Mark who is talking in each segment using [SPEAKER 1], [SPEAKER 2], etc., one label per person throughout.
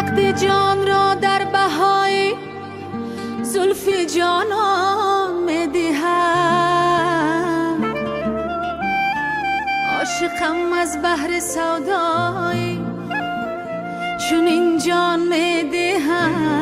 [SPEAKER 1] عقد جان را در بهای زلف جانان می دهم. عاشقم از بحر سودای چون این جان می دهم.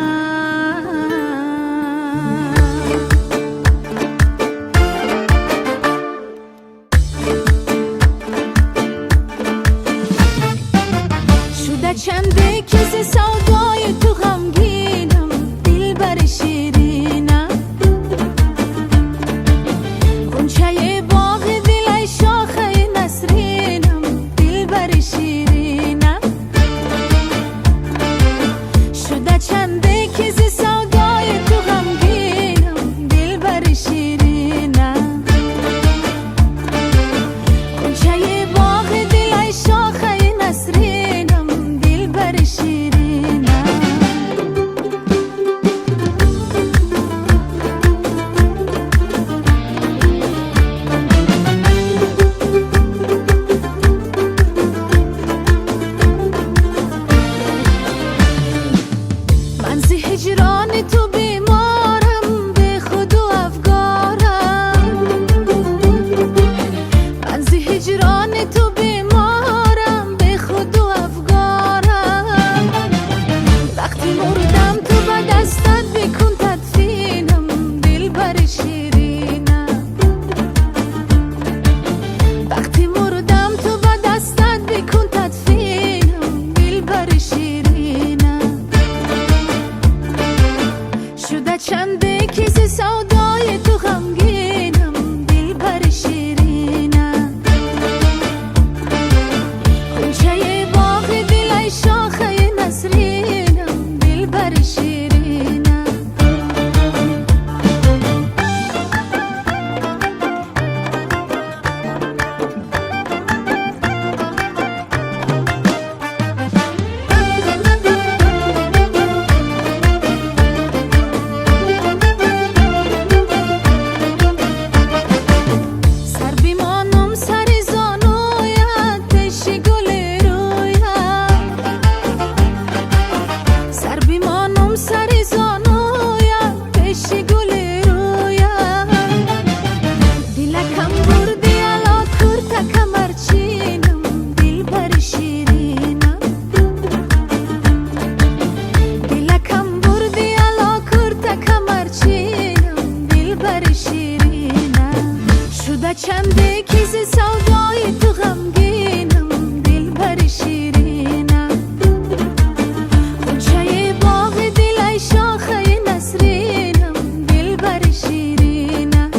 [SPEAKER 1] چنده کسی سودای تو غمگینم، دلبر شیرینم، غنچه باغ دل ای شاخه نسرینم، دلبر شیرینم. شده چنده کسی سودای تو غمگینم، دلبر شیرینم، غنچه باغ دل ای شاخه نسرینم، شیرینم. من زی هجران تو بیمارم، به خود و افگارم. من زی هجران تو بیمارم، به خود و افگارم. وقتی مردم تو به دستت بکن تدفینم، دلبر شیرینم. وقتی مردم تو به دستت بکن تدفینم، دلبر شیرینم. شده چنده کسی سودای تو غمگینم، دلبر شیرینم، غنچه باغ دل ای شاخه نسرینم، دلبر شیرینم. سر بیمانم سر زانویت، پیش گل رویت. سر بیمانم سر زانویت، پیش گل رویت. دلکم بردی الا کرد کمرچینم، دلبر شیرینم. دلکم بردی الا کرد کمرچینم، دلبر شیرینم. شده چنده کسی سودای تو غمگینم، دلبر شیرینم، غنچه باغ دل ای شاخه نسرینم، دلبر شیرینم.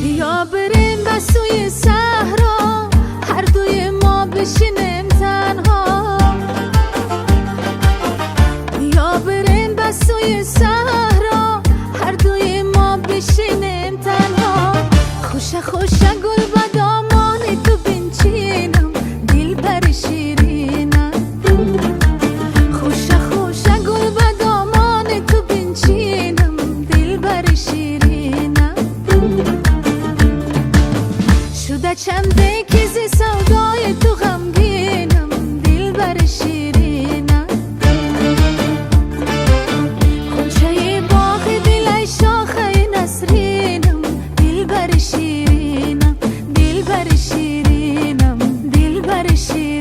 [SPEAKER 1] بیا بریم به سوی صحرا، هر دوی ما بشینیم تنها. بیا بریم به سوی صحرا، هر دوی ما بشینیم تنها. خوشه خوشه گل به دامان تو بنچینم، دلبر شیرینم. خوشه خوشه گل به دامان تو بنچینم، دلبر شیرینم. شده چنده کسی سودای تو غمگینم، دلبر شیرینم، غنچه باغ دل ای شاخه نسرینم، دلبر شیرینم، دلبر شیرینم، دلبر شیرینم.